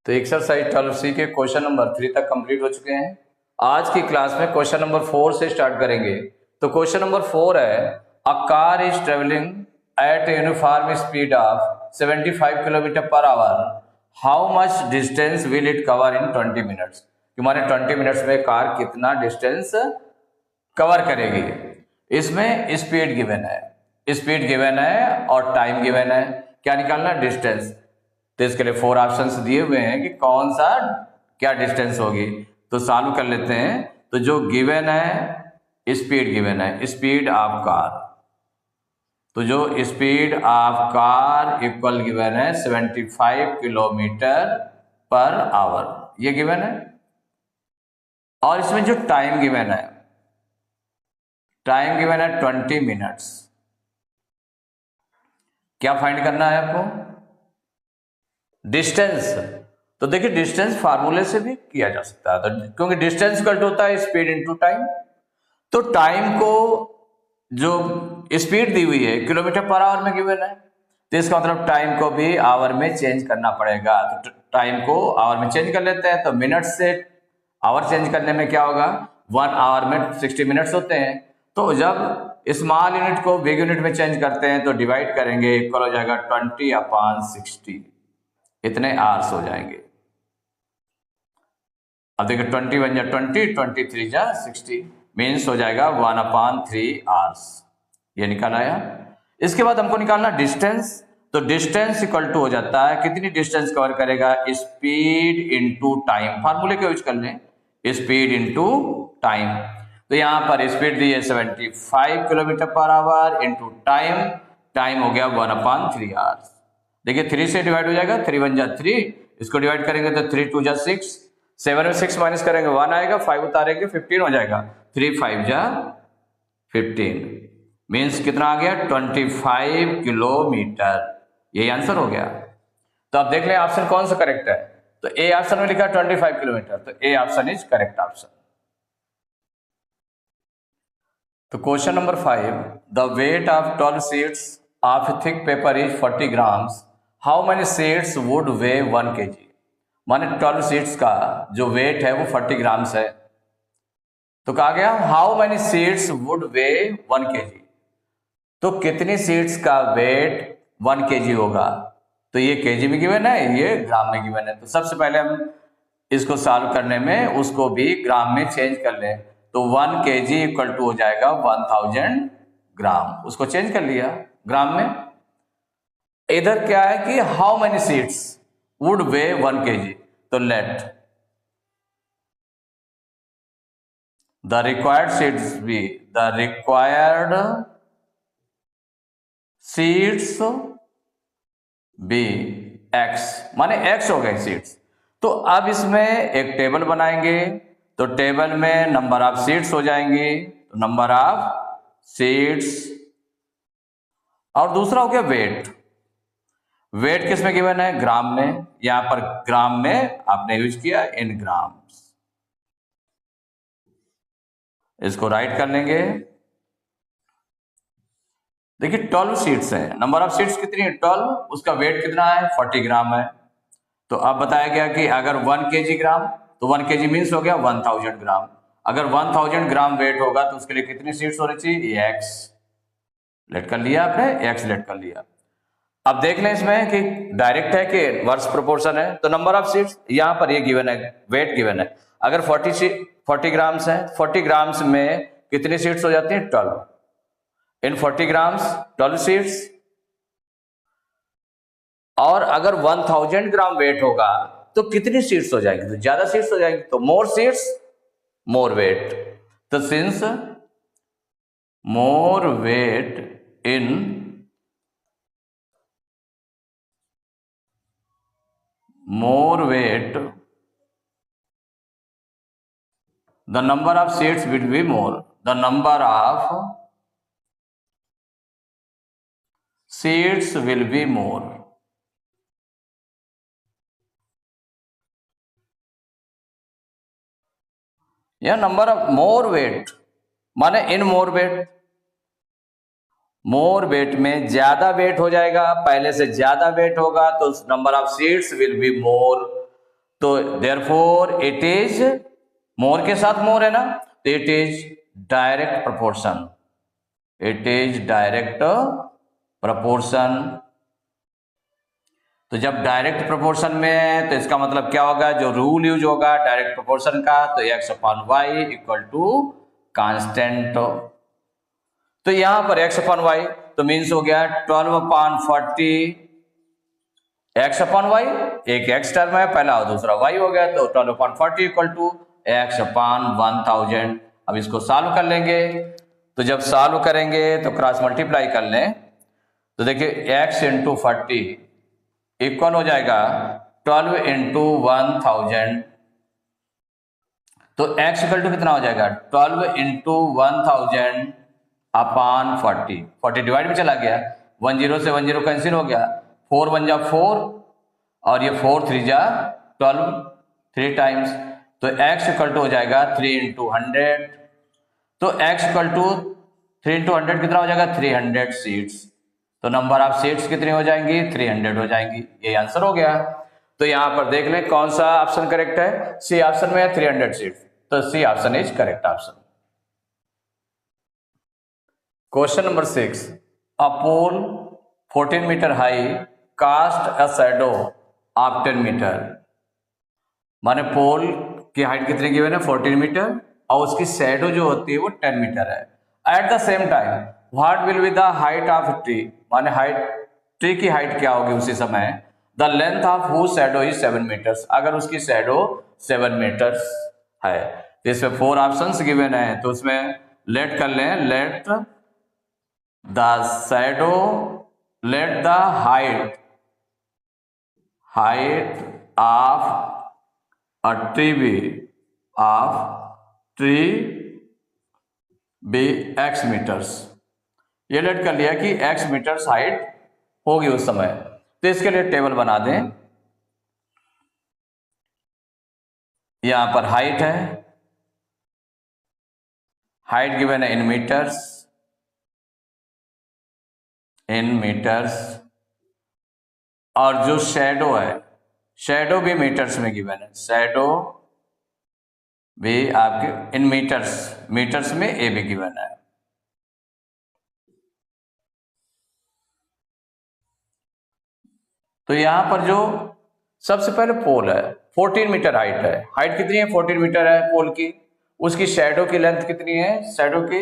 तो exercise 12C के question number 3 तक कंप्लीट हो चुके हैं। आज की क्लास में क्वेश्चन नंबर 4 से स्टार्ट करेंगे। तो क्वेश्चन नंबर 4 है, a car is travelling at uniform speed of 75 kilometre per hour, how much distance will it cover in 20 minutes. कि माने 20 मिनट्स में कार कितना डिस्टेंस कवर करेगी। इसमें स्पीड गिवन है और टाइम गिवन है। क्या निकालना? डिस्टेंस। तो इसके लिए 4 ऑप्शंस दिए हुए हैं कि कौन सा क्या डिस्टेंस होगी। तो सॉल्व कर लेते हैं। तो जो गिवन है स्पीड गिवन है, स्पीड ऑफ कार। तो जो speed of car equal given है 75 किलोमीटर पर आवर, ये गिवन है। और इसमें जो टाइम गिवन है 20 मिनट्स। क्या फाइंड करना है आपको? डिस्टेंस। तो देखिए डिस्टेंस फार्मूले से भी किया जा सकता है, तो क्योंकि डिस्टेंस इक्वल टू होता है स्पीड इनटू टाइम। तो टाइम को जो स्पीड दी हुई है किलोमीटर पर आवर में गिवन है, तो इसका मतलब टाइम को भी आवर में चेंज करना पड़ेगा। तो टाइम को आवर में चेंज कर लेते हैं। तो मिनट से आवर चेंज करने में क्या होगा? 1 आवर में 60 मिनट्स होते हैं। तो जब स्मॉल यूनिट को बिग यूनिट में चेंज करते हैं तो डिवाइड करेंगे, इक्वल हो जाएगा 20/60। इतने आवर्स हो जाएंगे। अब देखिए 20 1 जा 20, 23 जा 60, मीन्स हो जाएगा 1/3 आवर्स। ये निकाल आया। इसके बाद हमको निकालना डिस्टेंस। तो डिस्टेंस इक्वल टू हो जाता है, कितनी डिस्टेंस कवर करेगा? Speed into time. फार्मूले को यूज कर लें, स्पीड इनटू टाइम। तो यहां पर स्पीड दी है 75 kilometre per hour into time. Time हो गया 1/3 आवर्स। देखिए 3 से डिवाइड हो जाएगा, 3 1 जा 3, इसको डिवाइड करेंगे तो 3 2 जा 6, 7 में 6 माइनस करेंगे 1 आएगा, 5 उतारेंगे 15 हो जाएगा, 3 5 जा 15, मीन्स कितना आ गया? 25 किलोमीटर। यही आंसर हो गया। तो आप देख लें ऑप्शन कौन सा करेक्ट है। तो ए ऑप्शन में लिखा 25 किलोमीटर, तो A option is correct option. तो question number 5, the weight of 12 sheets of thick paper is 40 grams, how many sheets would weigh 1 kg। माने 12 शीट्स का जो वेट है वो 40 ग्राम्स है। तो कहा गया how many sheets would weigh 1 kg। तो कितनी शीट्स का वेट 1 kg होगा। तो ये kg में गिवन है, ये ग्राम में गिवन है। तो सबसे पहले हम इसको सॉल्व करने में उसको भी ग्राम में चेंज कर लें। तो 1 kg इक्वल टू हो जाएगा 1000 ग्राम। उसको चेंज कर लिया ग्राम में। इधर क्या है कि how many sheets would weigh 1 kg। तो let the required sheets be, the required sheets be x, माने x हो गए सीट्स। तो अब इसमें एक टेबल बनाएंगे। तो टेबल में नंबर ऑफ सीट्स हो जाएंगे, तो नंबर ऑफ सीट्स, और दूसरा हो गया वेट। वेट किस में गिवन है? ग्राम में। यहां पर ग्राम में आपने यूज किया इन ग्राम्स। इसको राइट कर लेंगे। देखिए 12 सीट्स हैं, नंबर ऑफ सीट्स कितनी है? 12। उसका वेट कितना है? 40 ग्राम है। तो अब बताया गया कि अगर 1 kg ग्राम, तो 1 kg मीन्स हो गया 1000 ग्राम। अगर 1000 ग्राम वेट होगा तो उसके लिए कितनी सीट्स होनी चाहिए? x। लेट कर लिया आपने, x लेट कर लिया। अब देख लें इसमें कि डायरेक्ट है कि वर्स प्रोपोर्शन है। तो नंबर ऑफ सीट्स यहां पर ये गिवन है, वेट गिवन है। अगर 40 ग्राम्स है, 40 ग्राम्स में कितनी सीट्स हो जाती हैं? 12। इन 40 ग्राम्स 12 सीट्स। और अगर 1000 ग्राम वेट होगा तो कितनी सीट्स हो जाएंगी? तो ज्यादा सीट्स हो जाएंगी। तो मोर सीट्स मोर वेट। तो since more weight in more weight, the number of seats will be more. The number of seats will be more. या नंबर ऑफ मोर वेट माने इन मोर वेट। मोर वेट में ज्यादा wait हो जाएगा, पहले से ज्यादा वेट होगा तो number of seats will be more. तो देयरफॉर इट इज, मोर के साथ मोर है ना, तो it is direct proportion, it is direct proportion. तो जब डायरेक्ट प्रोपोर्शन में है तो इसका मतलब क्या होगा, जो रूल यूज होगा डायरेक्ट प्रोपोर्शन का, तो x upon y equal to constant. तो यहां पर x अपॉन वाई तो मीन्स हो गया 12 अपॉन 40 x अपॉन वाई, एक x टर्म है पहला और दूसरा y हो गया, तो 12 upon 40 equal to x upon 1000। अब इसको सॉल्व कर लेंगे, तो जब सॉल्व करेंगे तो क्रॉस मल्टीप्लाई कर लें, तो देखिए x इंटू 40 इक्वल हो जाएगा 12 इंटू 1000, तो x इक्वल टू कितना हो जाएगा 12 इंटू 1000 अपॉन 40 डिवाइड में चला गया, 10 से 10 कैंसिल हो गया, 4 1 जा 4 और ये 4 3 जा 12, 3 टाइम्स, तो x इक्वल टू हो जाएगा 3 इंटू 100, तो x इक्वल टू 3 इंटू 100 कितना हो जाएगा 300 सीट्स, तो नंबर ऑफ सीट्स कितनी हो जाएंगी 300 हो जाएंगी, ये आंसर हो गया। तो यहां पर देख लें कौन सा ऑप्शन करेक्ट है, सी ऑप्शन में है 300 सीट्स, तो C option is correct option. Question number 6, a pole 14 metre high cast a shadow of 10 metre, माने पोल की हाइट कितनी गिवन है 14 मीटर और उसकी शैडो जो होती है वो 10 मीटर है। At the same time what will be the height of tree, माने हाइट ट्री की हाइट क्या होगी उसी समय, the length of whose shadow is 7 metres, अगर उसकी शैडो 7 मीटर्स है। तो इसमें 4 ऑप्शंस गिवन है, तो उसमें लेट कर लें, let the shadow, let the height of a tree be x metres, ये लेट कर लिया कि x मीटर्स हाइट होगी उस समय, तो इसके लिए टेबल बना दें। यहां पर हाइट है, हाइट गिवन है इन मीटर्स, और जो शैडो है, शैडो भी मीटर्स में गिवन है, शैडो भी आपके इन मीटर्स में ए भी गिवन है। तो यहां पर जो सबसे पहले पोल है 14 मीटर हाइट है, हाइट कितनी है 14 मीटर है पोल की, उसकी शैडो की लेंथ कितनी है, शैडो की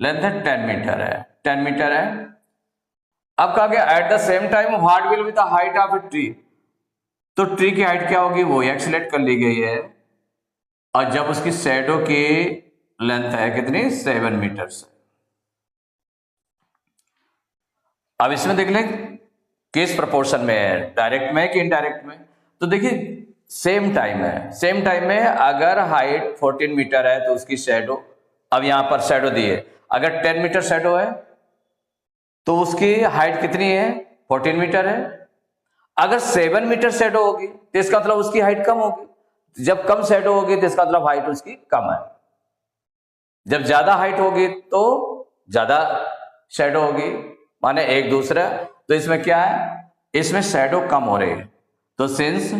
लेंथ है 10 मीटर है, 10 मीटर है। अब कहा गया eight the same time what will be the height of a tree, तो ट्री की हाइट क्या होगी वो x लेट कर ली गई है, और जब उसकी शैडो की लेंथ है कितनी 7 मीटर्स। अब इसमें देख लें किस प्रोपोर्शन में है, डायरेक्ट में कि इनडायरेक्ट में, तो देखिए सेम टाइम है, सेम टाइम में अगर हाइट 14 मीटर है तो उसकी शैडो, अब यहां पर शैडो दी है, अगर 10 मीटर शैडो है तो उसकी हाइट कितनी है 14 मीटर है, अगर 7 मीटर शैडो होगी तो इसका मतलब उसकी हाइट कम होगी, जब कम शैडो होगी तो इसका मतलब हाइट उसकी कम है, जब ज्यादा हाइट होगी तो ज्यादा शैडो होगी, माने एक दूसरा। तो इसमें क्या है, इसमें शैडो कम हो रही है, तो सिंस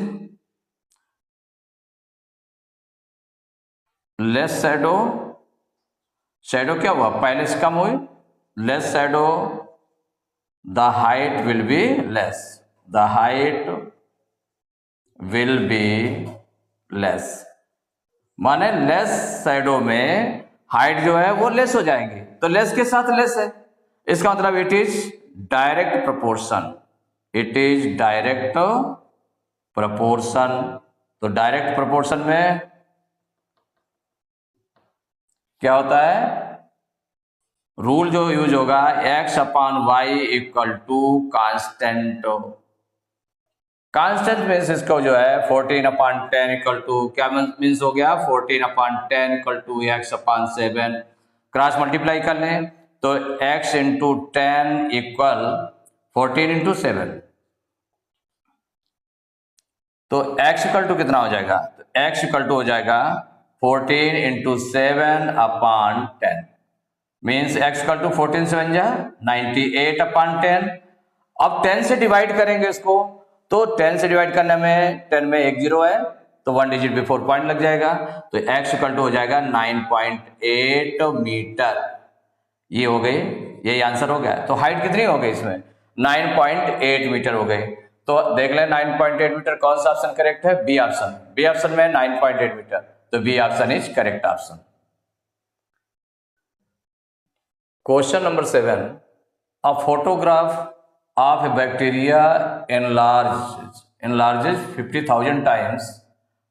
लेस शैडो, शैडो क्या हुआ पहले से कम हुई, less shadow, the height will be less, the height will be less, माने लेस शैडो में हाइट जो है वो लेस हो जाएंगी, तो लेस के साथ लेस है, इसका मतलब it is direct proportion, it is direct proportion. तो डायरेक्ट प्रोपोर्शन में क्या होता है, रूल जो यूज होगा x upon y equal to constant, constant means इसको जो है 14 अपॉन 10 इक्वल टू क्या मीन्स हो गया 14 upon 10 equal to x upon 7, cross multiply कर लें तो x इंटू 10 इक्वल 14 इंटू 7, तो x इक्वल टू कितना हो जाएगा, तो x इक्वल टू हो जाएगा 14 into 7 upon 10, means x equal to 14 7 जा 98 अपॉन 10। अब 10 से डिवाइड करेंगे इसको, तो 10 से डिवाइड करने में 10 में एक जीरो है, तो 1 डिजिट बिफोर पॉइंट लग जाएगा, तो x इक्वल टू हो जाएगा 9.8 मीटर। ये हो गई, यही आंसर हो गया। तो हाइट कितनी हो गई इसमें? 9.8 मीटर हो गई। तो देख लें 9.8 मीटर कौन सा ऑप्शन करेक्ट है? B option. बी ऑप्शन में 9.8 मीटर, तो B option is correct option. Question number 7, a photograph of a bacteria enlarges 50,000 times,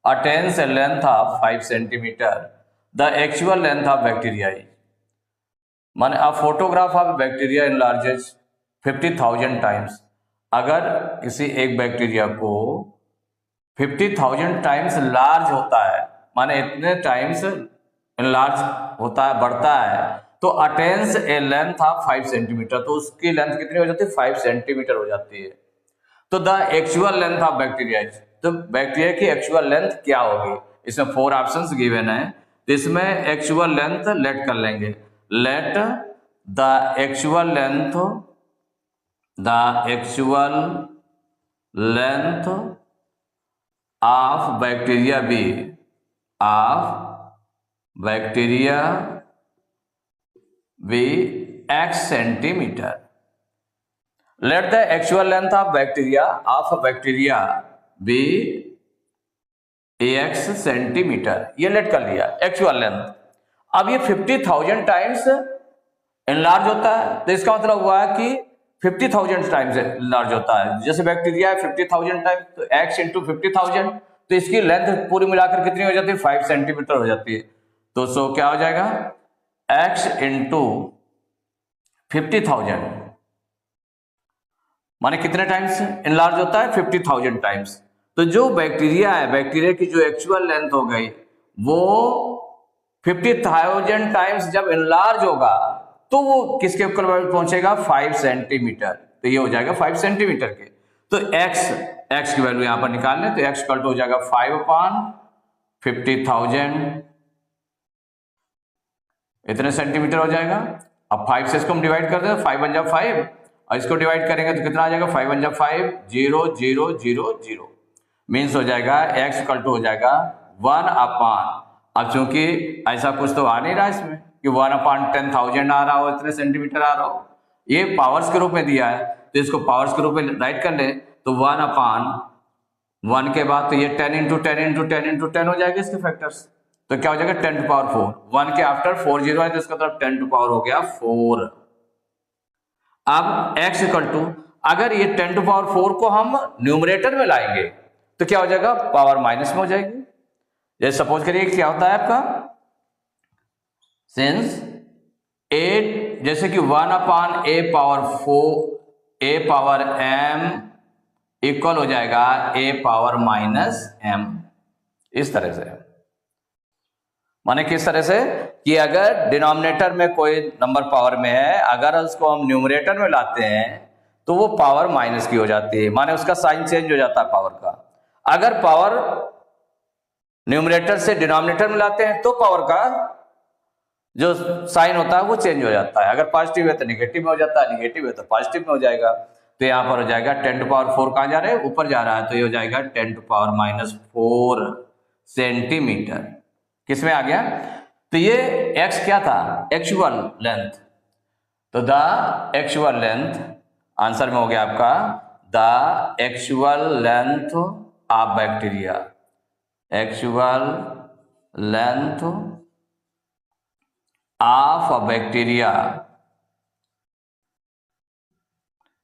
attains a length of 5 centimeter. The actual length of bacteria is, माने अ photograph of bacteria enlarges 50,000 times। अगर किसी एक bacteria को 50,000 times large होता है, माने इतने times large होता है, बढ़ता है, तो attains A length of 5 centimetre, तो उसकी लेंथ कितनी हो जाती है? 5 सेंटीमीटर हो जाती है। तो the actual length of bacteria, तो बैक्टीरिया की एक्चुअल लेंथ क्या होगी? इसमें 4 ऑप्शंस गिवन है, तो इसमें एक्चुअल लेंथ लेट कर लेंगे। Let the actual length of bacteria be x centimetre. Let the actual length of bacteria be x centimetre, ये लेट कर लिया एक्चुअल लेंथ। अब ये 50,000 टाइम्स एनलार्ज होता है, तो इसका मतलब हुआ कि 50,000 टाइम्स एनलार्ज होता है। जैसे बैक्टीरिया है 50,000 टाइम्स, तो x इंटू 50,000, तो इसकी लेंथ पूरी मिलाकर कितनी हो जाती है? 5 सेंटीमीटर हो जाती है। तो सो क्या हो जाएगा? x इंटू 50,000 माने कितने टाइम्स एनलार्ज होता है? 50,000 टाइम्स। तो जो बैक्टीरिया है, बैक्टीरिया की जो एक्चुअल लेंथ हो गई वो 50,000 टाइम्स जब एनलार्ज होगा तो वो किसके इक्वल पहुंचेगा? 5 सेंटीमीटर। तो ये हो जाएगा 5 सेंटीमीटर के। तो x की वैल्यू यहां पर निकाल लें, तो x इक्वल टू हो जाएगा 5/50,000, इतने सेंटीमीटर हो जाएगा। अब 5 से इसको हम डिवाइड कर दें, 5 1 जा 5, और इसको डिवाइड करेंगे तो कितना आ जाएगा? 5 1 जा 5, 0 0 0 0, मीन्स हो जाएगा x इक्वल टू हो जाएगा 1/। अब चूंकि ऐसा कुछ तो आ नहीं रहा इसमें कि 1/10,000 आ रहा हो, इतने सेंटीमीटर आ रहा हो, ये पावर्स के रूप में दिया है, तो इसको पावर्स के रूप में राइट कर ले, तो 1/1 के बाद तो ये 10 इंटू 10 इंटू 10 इंटू 10 हो जाएगा इसके फैक्टर्स। तो क्या हो जाएगा? 10 टू पावर 4, 1 के आफ्टर 4 0 है, तो इसका मतलब 10 टू पावर हो गया 4। अब x इक्वल टू, अगर ये 10 टू पावर 4 को हम न्यूमरेटर में लाएंगे तो क्या हो जाएगा? पावर माइनस में हो जाएगी। जैसे सपोज करिए क्या होता है आपका, सिंस 8, जैसे कि 1/a power 4 a power m equal हो जाएगा a पावर माइनस m। इस तरह से, माने किस तरह से कि अगर डिनोमिनेटर में कोई नंबर पावर में है, अगर उसको हम न्यूमरेटर में लाते हैं तो वो पावर माइनस की हो जाती है, माने उसका साइन चेंज हो जाता है पावर का। अगर पावर न्यूमरेटर से डिनोमिनेटर में लाते हैं तो पावर का जो साइन होता है वो चेंज हो जाता है। अगर पॉजिटिव है तो निगेटिव में हो जाता है, निगेटिव है तो पॉजिटिव में हो जाएगा। तो यहाँ पर हो जाएगा 10 टू पावर 4 कहाँ जा रहा है? ऊपर जा रहा है, तो ये हो जाएगा 10 टू पावर माइनस 4 सेंटीमीटर। किसमें आ गया? तो ये x क्या था? Actual length. तो द एक्चुअल लेंथ आंसर में हो गया आपका the actual length of bacteria, actual length of a bacteria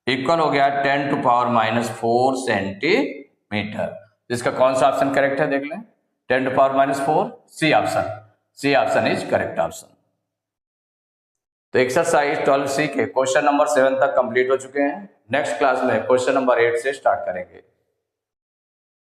equal हो गया 10 टू पावर माइनस 4 सेंटीमीटर। इसका कौन सा ऑप्शन करेक्ट है? देख लें, 10 to power minus 4, C option. C option is correct option. तो एक्सरसाइज 12C के क्वेश्चन नंबर 7 तक कंप्लीट हो चुके हैं। नेक्स्ट क्लास में क्वेश्चन नंबर 8 से स्टार्ट करेंगे।